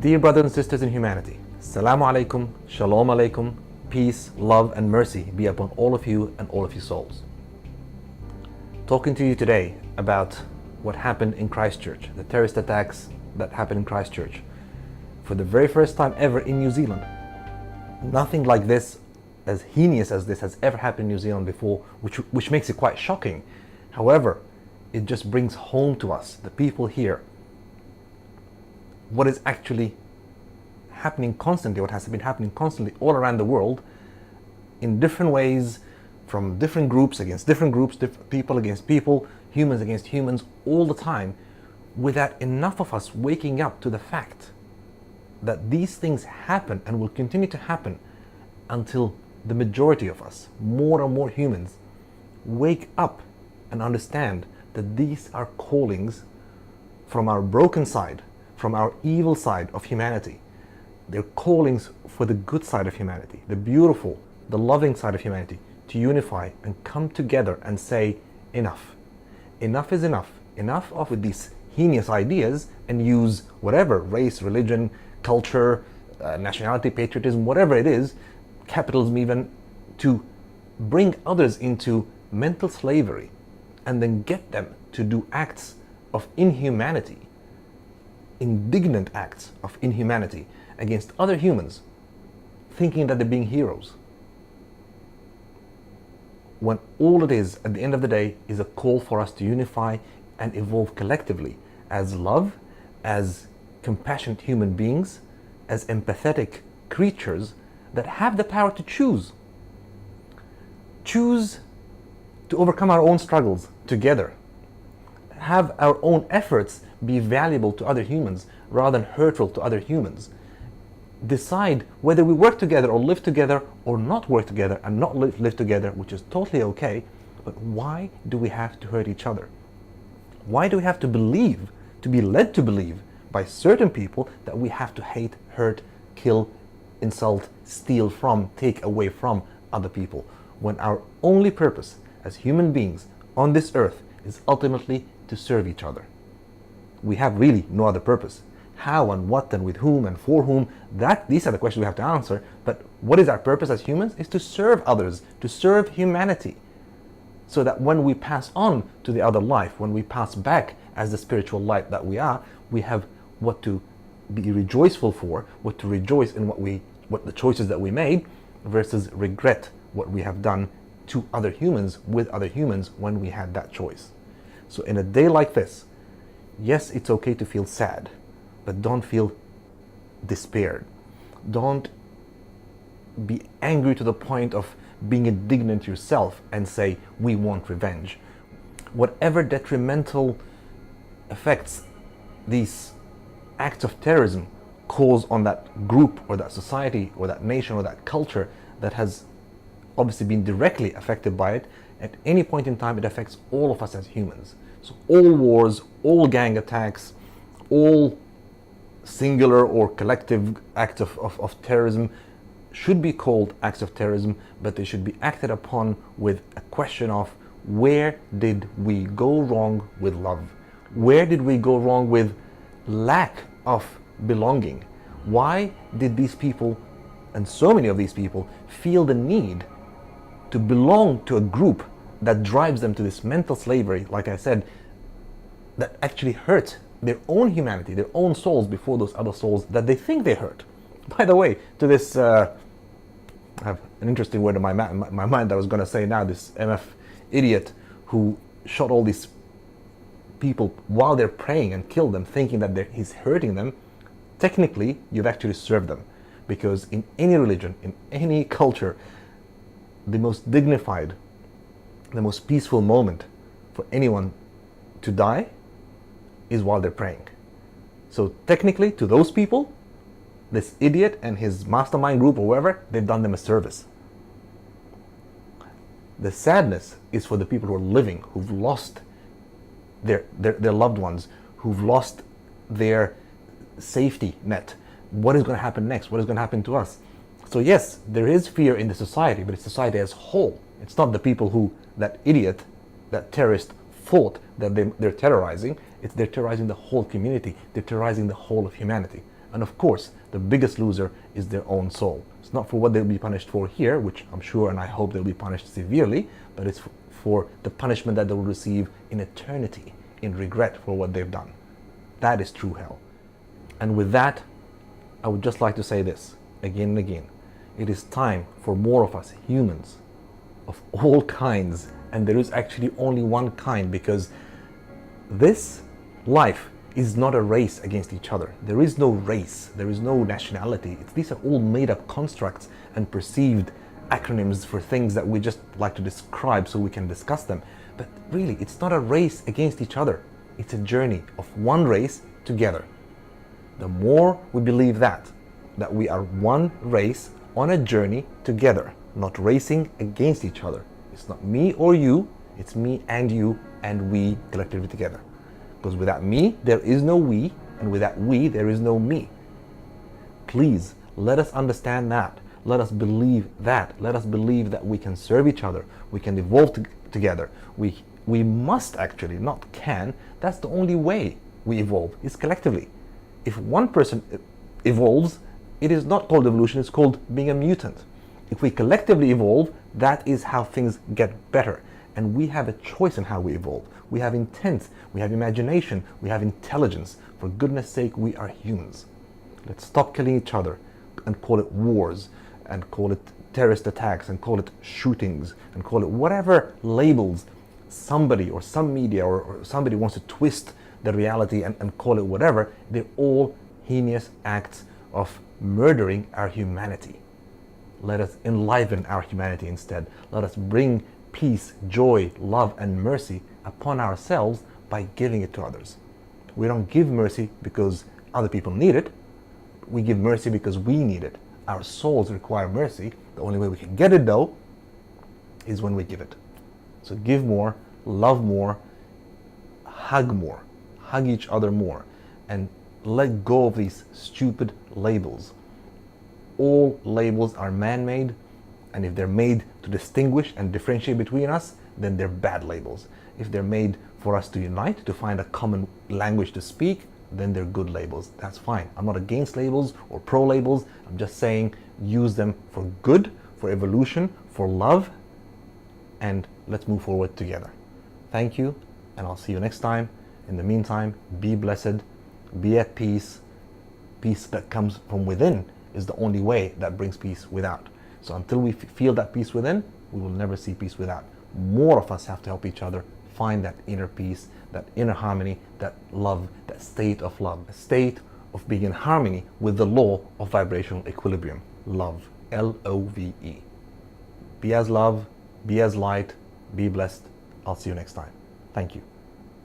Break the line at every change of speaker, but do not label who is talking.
Dear brothers and sisters in humanity, Assalamu alaikum, Shalom alaikum, peace, love and mercy be upon all of you and all of your souls. Talking to you today about what happened in Christchurch, the terrorist attacks that happened in Christchurch. For the very first time ever in New Zealand. Nothing like this, as heinous as this, has ever happened in New Zealand before, which makes it quite shocking. However, it just brings home to us, the people here, what is actually happening constantly, what has been happening constantly all around the world in different ways, from different groups against different groups, different people against people, humans against humans, all the time, without enough of us waking up to the fact that these things happen and will continue to happen until the majority of us, more and more humans, wake up and understand that these are callings from our broken side, from our evil side of humanity. They're callings for the good side of humanity, the beautiful, the loving side of humanity, to unify and come together and say, enough. Enough is enough. Enough of these heinous ideas, and use whatever, race, religion, culture, nationality, patriotism, whatever it is, capitalism even, to bring others into mental slavery and then get them to do acts of inhumanity, indignant acts of inhumanity against other humans, thinking that they're being heroes. When all it is, at the end of the day, is a call for us to unify and evolve collectively as love, as compassionate human beings, as empathetic creatures that have the power to choose. Choose to overcome our own struggles together. Have our own efforts be valuable to other humans rather than hurtful to other humans. Decide whether we work together or live together or not work together and not live together, which is totally okay, but why do we have to hurt each other? Why do we have to believe, to be led to believe by certain people, that we have to hate, hurt, kill, insult, steal from, take away from other people, when our only purpose as human beings on this earth is ultimately to serve each other? We have really no other purpose. How and what and with whom and for whom, these are the questions we have to answer. But what is our purpose as humans? Is to serve others, to serve humanity, so that when we pass on to the other life, when we pass back as the spiritual light that we are, we have what to be rejoiceful for, what to rejoice in what the choices that we made, versus regret what we have done to other humans, with other humans, when we had that choice. So in a day like this, yes, it's okay to feel sad, but don't feel despaired. Don't be angry to the point of being indignant yourself and say, we want revenge. Whatever detrimental effects these acts of terrorism cause on that group or that society or that nation or that culture that has obviously been directly affected by it, at any point in time it affects all of us as humans. So all wars, all gang attacks, all singular or collective acts of terrorism should be called acts of terrorism, but they should be acted upon with a question of, where did we go wrong with love? Where did we go wrong with lack of belonging? Why did these people, and so many of these people, feel the need to belong to a group that drives them to this mental slavery, like I said, that actually hurts their own humanity, their own souls, before those other souls that they think they hurt? By the way, to this, I have an interesting word in my mind that I was going to say now, this MF idiot who shot all these people while they're praying and killed them, thinking that he's hurting them. Technically, you've actually served them, because in any religion, in any culture, the most dignified, the most peaceful moment for anyone to die is while they're praying. So technically, to those people, this idiot and his mastermind group or whoever, they've done them a service. The sadness is for the people who are living, who've lost their loved ones, who've lost their safety net. What is going to happen next? What is going to happen to us? So yes, there is fear in the society, but it's society as a whole. It's not the people who that idiot, that terrorist they're terrorizing. They're terrorizing the whole community. They're terrorizing the whole of humanity. And of course, the biggest loser is their own soul. It's not for what they'll be punished for here, which I'm sure and I hope they'll be punished severely, but it's for the punishment that they will receive in eternity, in regret for what they've done. That is true hell. And with that, I would just like to say this again and again. It is time for more of us humans, of all kinds, and there is actually only one kind, because this life is not a race against each other. There is no race, there is no nationality. These are all made up constructs and perceived acronyms for things that we just like to describe so we can discuss them. But really, it's not a race against each other. It's a journey of one race together. The more we believe that we are one race on a journey together, not racing against each other. It's not me or you, it's me and you and we collectively together. Because without me, there is no we, and without we, there is no me. Please, let us understand that. Let us believe that. Let us believe that we can serve each other. We can evolve together. We must actually, not can. That's the only way we evolve, is collectively. If one person evolves, it is not called evolution, it's called being a mutant. If we collectively evolve, that is how things get better. And we have a choice in how we evolve. We have intent, we have imagination, we have intelligence. For goodness sake, we are humans. Let's stop killing each other and call it wars, and call it terrorist attacks, and call it shootings, and call it whatever labels somebody or some media or somebody wants to twist the reality and call it whatever. They're all heinous acts of murdering our humanity. Let us enliven our humanity instead. Let us bring peace, joy, love, and mercy upon ourselves by giving it to others. We don't give mercy because other people need it. We give mercy because we need it. Our souls require mercy. The only way we can get it, though, is when we give it. So give more, love more, hug each other more, and let go of these stupid labels. All labels are man-made, and if they're made to distinguish and differentiate between us, then they're bad labels. If they're made for us to unite, to find a common language to speak, then they're good labels. That's fine. I'm not against labels or pro labels. I'm just saying use them for good, for evolution, for love, and let's move forward together. Thank you, and I'll see you next time. In the meantime, be blessed, be at peace. Peace that comes from within is the only way that brings peace without. So until we feel that peace within, we will never see peace without. More of us have to help each other find that inner peace, that inner harmony, that love, that state of love, a state of being in harmony with the law of vibrational equilibrium. Love, L-O-V-E. Be as love, be as light, be blessed. I'll see you next time. Thank you.